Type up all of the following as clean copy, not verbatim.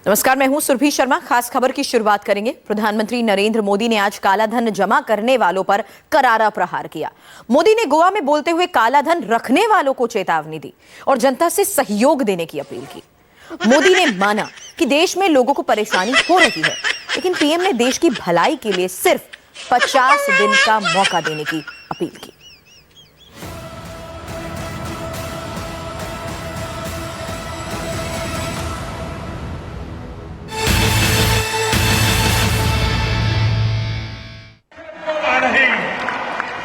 नमस्कार, मैं हूं सुरभि शर्मा। खास खबर की शुरुआत करेंगे। प्रधानमंत्री नरेंद्र मोदी ने आज काला धन जमा करने वालों पर करारा प्रहार किया। मोदी ने गोवा में बोलते हुए काला धन रखने वालों को चेतावनी दी और जनता से सहयोग देने की अपील की। मोदी ने माना कि देश में लोगों को परेशानी हो रही है, लेकिन पीएम ने देश की भलाई के लिए सिर्फ 50 दिन का मौका देने की अपील की।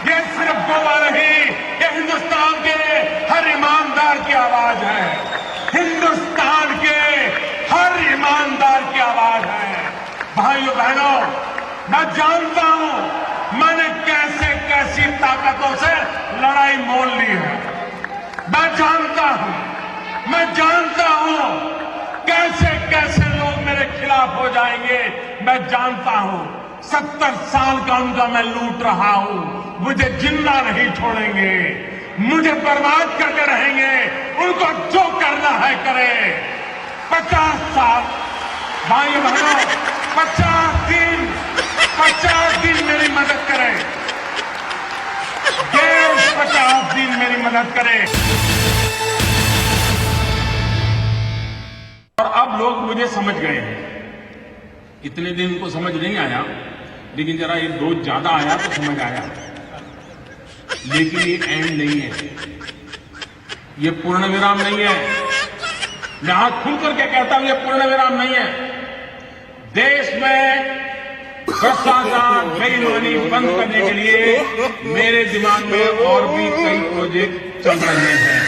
ये सिर्फ गोवा नहीं, ये हिंदुस्तान के हर ईमानदार की आवाज है। हिंदुस्तान के हर ईमानदार की आवाज है। भाइयों बहनों, मैं जानता हूं मैंने कैसे कैसी ताकतों से लड़ाई मोल ली है। मैं जानता हूं कैसे कैसे लोग मेरे खिलाफ हो जाएंगे। मैं जानता हूं 70 साल का उनका मैं लूट रहा हूं। मुझे जिंदा नहीं छोड़ेंगे, मुझे बर्बाद करके रहेंगे। उनको जो करना है करे। 50 साल भाइयों बहनों, 50 दिन मेरी मदद करें। देश 50 दिन मेरी मदद करे। और अब लोग मुझे समझ गए हैं। इतने दिन को समझ नहीं आया, लेकिन जरा ये डोज ज्यादा आया तो समझ आया। लेकिन ये एंड नहीं है, ये पूर्ण विराम नहीं है। मैं हाथ खुल करके कहता हूं, ये पूर्ण विराम नहीं है। देश में भ्रष्टाचार, बेईमानी बंद करने के लिए मेरे दिमाग में और भी कई प्रोजेक्ट चल रहे हैं।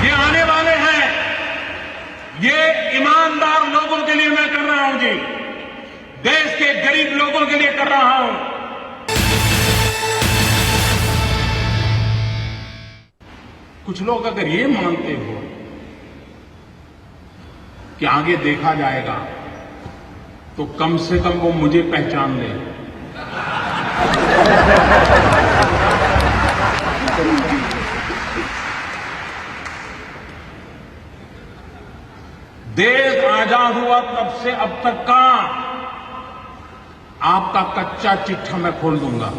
ये आने वाले हैं। ये ईमानदार लोगों के लिए मैं कर रहा हूं जी, देश के गरीब लोगों के लिए कर रहा हूं। कुछ लोग अगर ये मानते हो कि आगे देखा जाएगा, तो कम से कम वो मुझे पहचान ले। देश आजाद हुआ तब से अब तक का आपका कच्चा चिट्ठा मैं खोल दूंगा।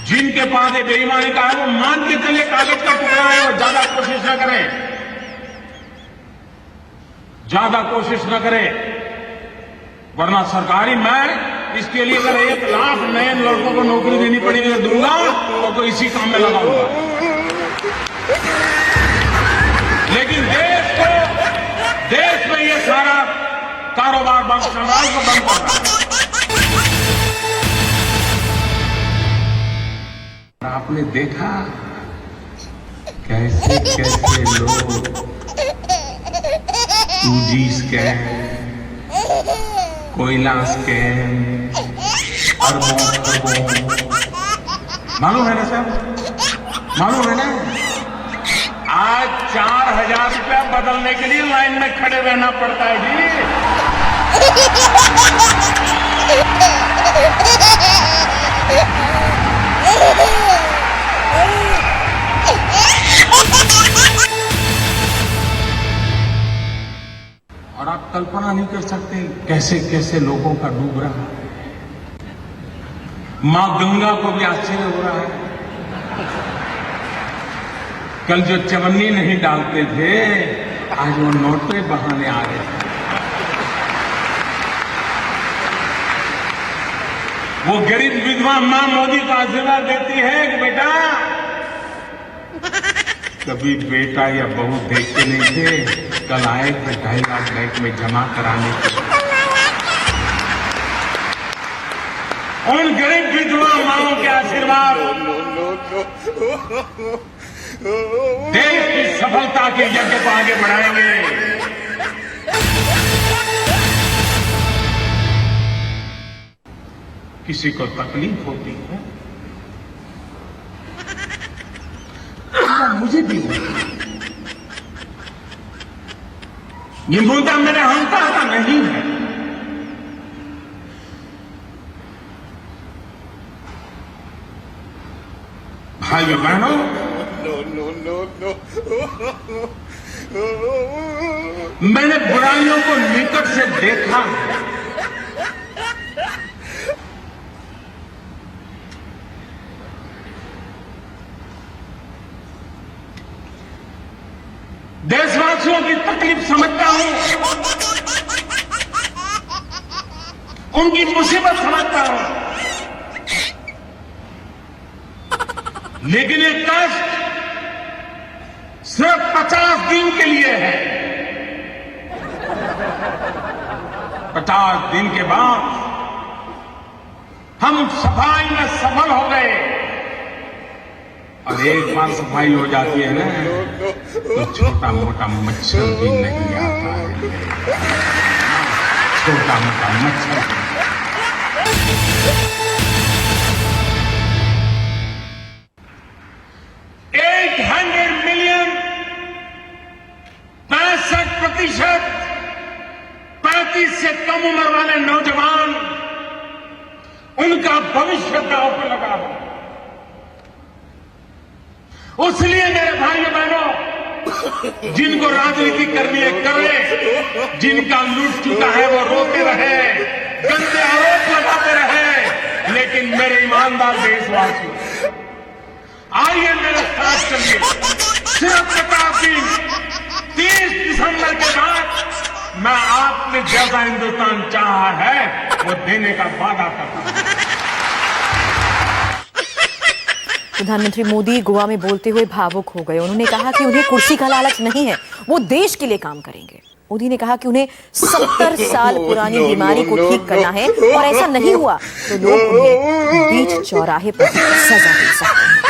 जिनके पास ये बेईमानी का है वो मान के चले कागज का टुकड़ा है, वो ज्यादा कोशिश न करें, वरना सरकारी मैं इसके लिए अगर 1 लाख नए लड़कों को नौकरी देनी पड़ेगी तो दूंगा, तो इसी काम में लगाऊंगा। लेकिन देश में ये सारा कारोबार बंद कर रहा है, उसको बंद कर रहा है। आपने देखा कैसे कैसे लोग 2G स्कैम, कोयला स्कैम, अरबों मालूम है ना सर, मालूम है ना। आज 4000 रुपया बदलने के लिए लाइन में खड़े रहना पड़ता है जी। और आप कल्पना नहीं कर सकते कैसे कैसे लोगों का डूब रहा है। मां गंगा को भी आश्चर्य हो रहा है। कल जो चवन्नी नहीं डालते थे, आज वो नोटे बहाने आ रहे हैं। वो गरीब विधवा मां मोदी को आशीर्वाद देती है कि बेटा, कभी बेटा या बहू देखते नहीं थे, कल आए थे 2.5 लाख बैंक में जमा कराने के। उन गरीब विधवा माओं के आशीर्वाद देश की सफलता के यज्ञ को आगे बढ़ाएंगे। किसी को तकलीफ होती है, मुझे भी होती। ये मुद्दा मेरे अहंकार का नहीं है। भाइयों बहनों, मैंने बुराइयों को निकट से देखा है। देशवासियों की तकलीफ समझता हूं, उनकी मुसीबत समझता हूं, लेकिन ये कष्ट सिर्फ 50 दिन के लिए है। 50 दिन के बाद हम सफाई में सफल हो गए, और एक बार सफाई हो जाती है ना, तो छोटा मोटा मच्छर भी नहीं आता है। छोटा मोटा मच्छर। 800 मिलियन 65% 35 से कम उम्र वाले नौजवान, उनका भविष्य दांव पे लगा हो। उसलिए मेरे भाइयों बहनों, जिनको राजनीति करनी है करें, जिनका लूट चुका है वो रोते रहे, गंदे आरोप लगाते रहे, लेकिन मेरे ईमानदार देशवासियों, आइए मेरे साथ चलिए। सिर्फ 50 दिन, 30 दिसंबर के बाद मैं आपने जैसा हिंदुस्तान चाहा है वो देने का वादा करता हूं। प्रधानमंत्री मोदी गोवा में बोलते हुए भावुक हो गए। उन्होंने कहा कि उन्हें कुर्सी का लालच नहीं है, वो देश के लिए काम करेंगे। मोदी ने कहा कि उन्हें 70 साल पुरानी बीमारी को ठीक करना है, और ऐसा नहीं हुआ तो लोग उन्हें बीच चौराहे पर सजा दे सकते हैं।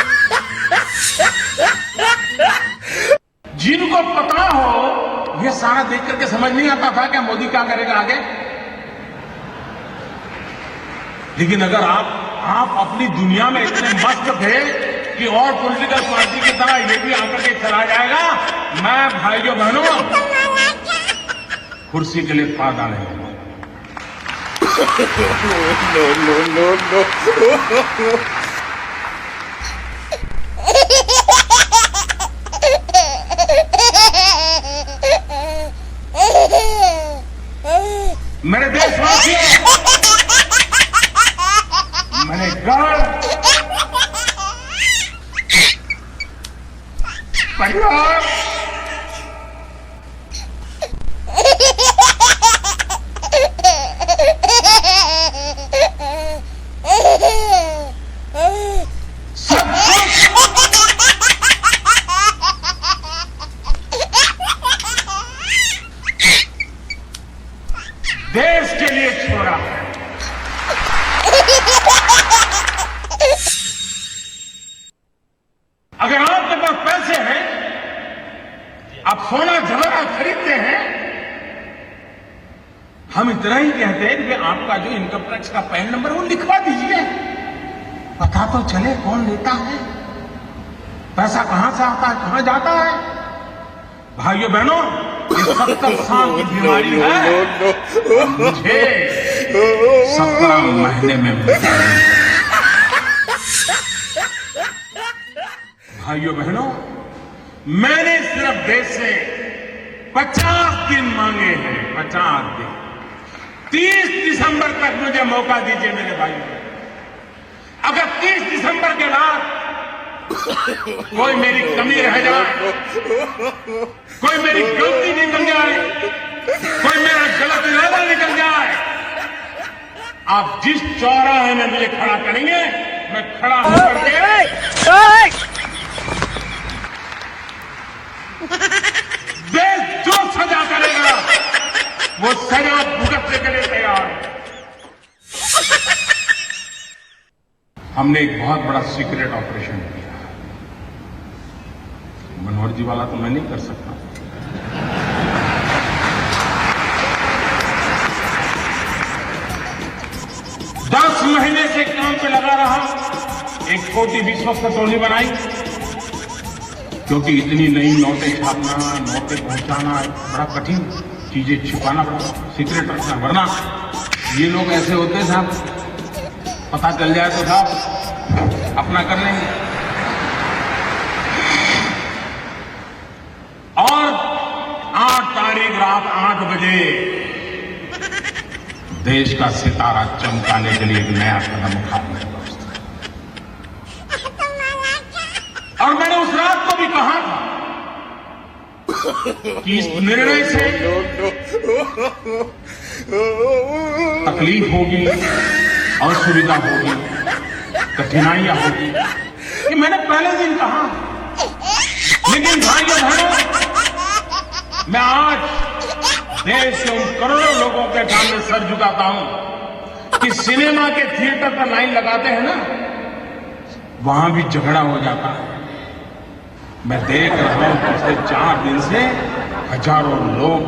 जिनको पता हो, ये सारा देख करके समझ नहीं आता था कि मोदी क्या करेगा आगे। लेकिन अगर आप अपनी दुनिया में इतने मस्त थे कि और पॉलिटिकल पार्टी की तरह ये भी आकर के चला जाएगा, मैं भाइयों बहनों कुर्सी के लिए पा डालेंगे। मेरे देशवासियों, मैंने घर, परिवार, सब देश के लिए छोड़ा है। अगर आपके पास पैसे हैं, आप सोना जवाहरात खरीदते हैं, हम इतना ही कहते हैं कि आपका जो इनकम टैक्स का पैन नंबर वो लिखवा दीजिए, पता तो चले कौन लेता है, पैसा कहां से आता है, कहां जाता है। भाइयों बहनों, ये 70 साल की बीमारी है, मुझे 17 महीने में मिलता है। भाइयों बहनों, मैंने सिर्फ देश से 50 दिन मांगे हैं, 50 दिन। 30 दिसंबर तक मुझे मौका दीजिए मेरे भाइयों। अगर 30 दिसंबर के बाद कोई मेरी कमी रह जाए, कोई मेरी गलती निकल जाए, कोई मेरा गलत इरादा निकल जाए, आप जिस चौराहे में मुझे खड़ा करेंगे, मैं खड़ा होकर के देश जो सजा करेगा वो सजा भुगतने के लिए तैयार है। हमने एक बहुत बड़ा सीक्रेट ऑपरेशन किया। मनोहर जी वाला तो मैं नहीं कर सकता। दस महीने से काम पे लगा रहा, एक छोटी विश्वस्त टोली बनाई, क्योंकि इतनी नई नोटें छापना, नोटें पहुंचाना बड़ा कठिन, चीजें छुपाना पड़ा, सीक्रेट रखना, वरना ये लोग ऐसे होते हैं साहब, पता चल जाए तो साहब अपना कर लेंगे। तारीख रात 8 बजे देश का सितारा चमकाने के लिए एक नया कदम उठाने का और मैंने उस रात को भी कहा था कि इस निर्णय से तकलीफ होगी, असुविधा होगी, कठिनाइयां होगी, कि मैंने पहले दिन कहा। लेकिन भाइयों बहनों, मैं आज देश के उन करोड़ों लोगों के सामने सर झुकाता हूं कि सिनेमा के थिएटर पर लाइन लगाते हैं ना, वहां भी झगड़ा हो जाता है। मैं देख रहा हूं पिछले 4 दिन से हजारों लोग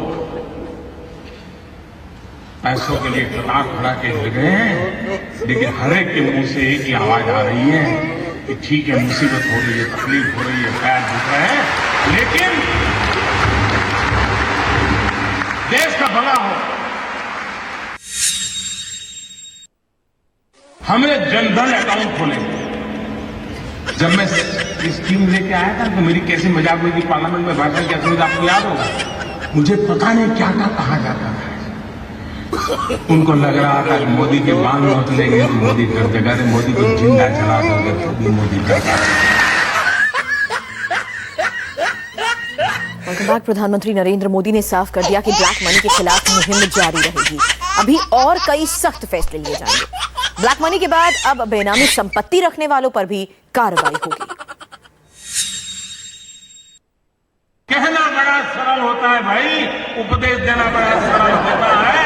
पैसों के लिए कतार खड़ा के लगे हैं, लेकिन हर एक के मुंह से एक ही आवाज आ रही है कि ठीक है, मुसीबत हो रही है, तकलीफ हो रही है, पैर दुख रहे हैं, लेकिन देश का भला हो। हमने जनधन अकाउंट खोले। जब मैं स्कीम लेके आया था तो मेरी कैसी मजाक हुई थी पार्लियामेंट में, भाषण कैसे हुई, आपको याद होगा। मुझे पता नहीं क्या क्या कहा जाता था। उनको लग रहा था कि मोदी के बांध नोट लेंगे तो मोदी कर देगा, मोदी को जिंदा जला दोगे तो भी मोदी करता है। Welcome back. प्रधानमंत्री नरेंद्र मोदी ने साफ कर दिया कि ब्लैक मनी के खिलाफ मुहिम जारी रहेगी। अभी और कई सख्त फैसले लिए जाएंगे। ब्लैक मनी के बाद अब बेनामी संपत्ति रखने वालों पर भी कार्रवाई होगी। कहना बड़ा सरल होता है भाई, उपदेश देना बड़ा सरल होता है।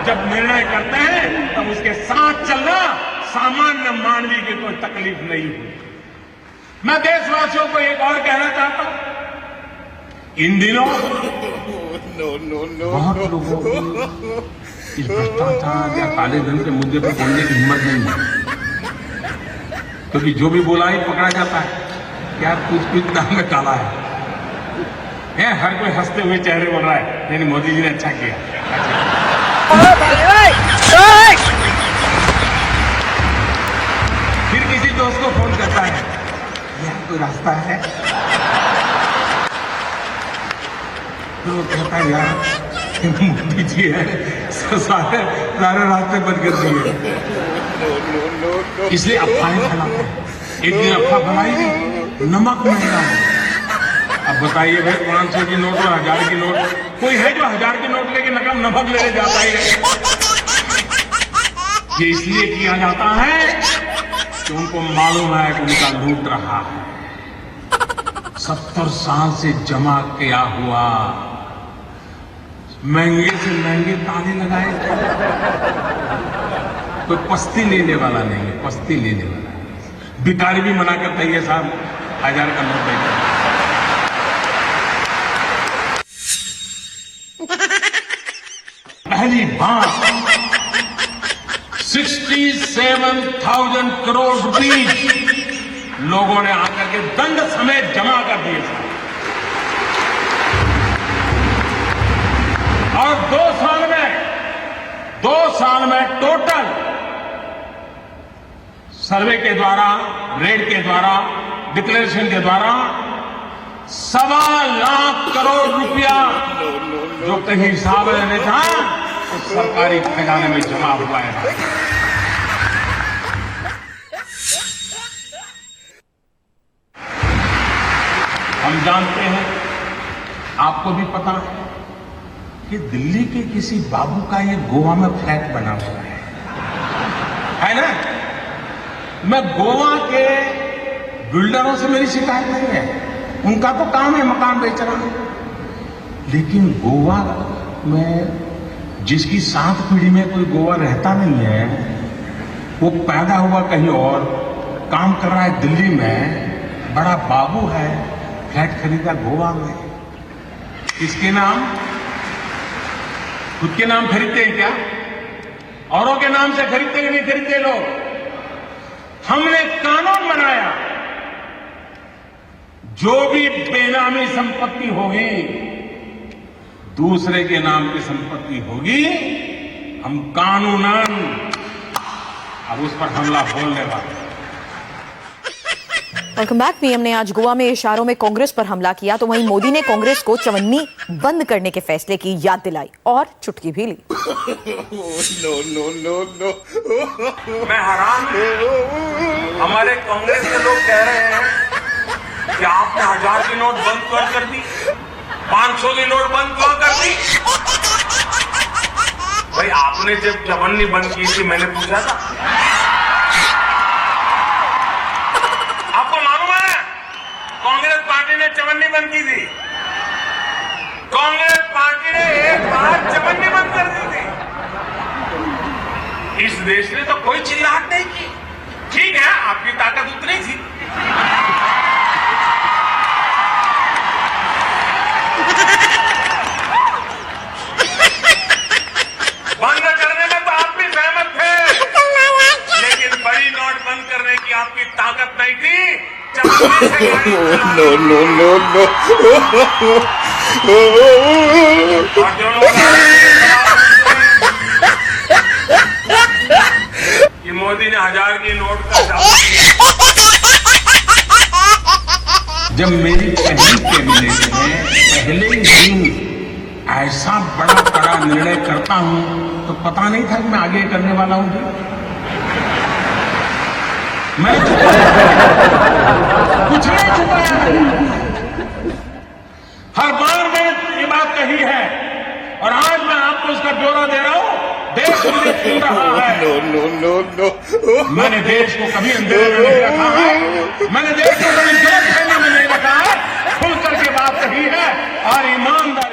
जब निर्णय करते हैं तब उसके साथ चलना सामान्य मानवी की कोई तकलीफ नहीं हुई। मैं देशवासियों को एक और कहना चाहता हूं, इन दिनों बहुत लोगों को इस भ्रष्टाचार या काले धन के मुद्दे पर बोलने की हिम्मत नहीं है, क्योंकि जो भी बोला ही पकड़ा जाता है। क्या कुछ दाम में काला है। हर कोई हंसते हुए चेहरे बोल रहा है, नहीं मोदी जी ने अच्छा किया। फिर किसी दोस्त को फोन करता है, यार कोई रास्ता है, तो कहता है यार मोदी जी है, सारे रास्ते बंद कर दिए। इसलिए अफवाहें फैलाते हैं। एक दिन अफवाह फैलाई थी नमक महंगा है। अब बताइए भाई, 500 की नोट और 1000 की नोट, कोई है जो 1000 की नोट लेके नमक लेने जाता ही है। ये इसलिए किया जाता है कि उनको मालूम है कि उनका लूट रहा है। 70 साल से जमा किया हुआ महंगे से महंगे ताले लगाए, कोई पस्ती लेने वाला नहीं है, पस्ती लेने वाला। भिखारी भी मना करता है, साहब 1000 का नोट नहीं। पहली बार 67,000 करोड़ रुपीज लोगों ने आकर के दंड समेत जमा कर दिए। और 2 साल में टोटल सर्वे के द्वारा, रेड के द्वारा, डिक्लेरेशन के द्वारा 1.25 लाख करोड़ रुपया जो कहीं हिसाब लेने था उस सरकारी खजाने में जमा हुआ है। हम जानते हैं, आपको भी पता है कि दिल्ली के किसी बाबू का ये गोवा में फ्लैट बना हुआ है ना। मैं गोवा के बिल्डरों से मेरी शिकायत नहीं है, उनका तो काम है मकान बेचना, लेकिन गोवा में जिसकी 7 पीढ़ी में कोई गोवा रहता नहीं है, वो पैदा हुआ कहीं और, काम कर रहा है दिल्ली में, बड़ा बाबू है, फ्लैट खरीदा गोवा में। इसके नाम, खुद के नाम खरीदते हैं क्या? औरों के नाम से खरीदते कि नहीं खरीदते लोग? हमने कानून बनाया, जो भी बेनामी संपत्ति होगी, दूसरे के नाम की संपत्ति होगी, हम कानूनन अब उस पर हमला बोलने वाले। Welcome back. पीएम ने आज गोवा में इशारों में कांग्रेस पर हमला किया तो वहीं मोदी ने कांग्रेस को चवन्नी बंद करने के फैसले की याद दिलाई और चुटकी भी ली। मैं हैरान हूं। हमारे कांग्रेस के लोग कह रहे हैं कि आपने 1000 की नोट बंद क्यों कर दी, 500 की नोट बंद क्यों कर दी। भाई आपने जब चवन्नी बंद की थी मैंने पूछा था, आपको मालूम है कांग्रेस पार्टी ने चवन्नी बंद की थी। कांग्रेस पार्टी ने एक बार चवन्नी बंद कर दी थी। इस देश ने तो कोई चिल्लाहट नहीं की। ठीक है, आपकी ताकत उतनी थी। बंद करने में तो आप भी सहमत थे, लेकिन बड़ी नोट बंद करने की आपकी ताकत नहीं थी। चवन्नी से और जो लोग कि मोदी ने 1000 की नोट का दावा किया। जब मेरी पहली कैबिनेट में पहले ही दिन ऐसा बड़ा कड़ा निर्णय करता हूं तो पता नहीं था कि मैं आगे करने वाला हूं। मैं कुछ नहीं छुपाया। हर बार मैंने ये बात कही है और आज मैं आपको इसका ब्यौरा दे रहा हूं। देश मुझे सुन रहा है। मैंने देश को कभी अंधेरे में नहीं रखा है। मैंने देश को कभी गलत फहमी में नहीं रखा है। खुल करके बात कही है और ईमानदारी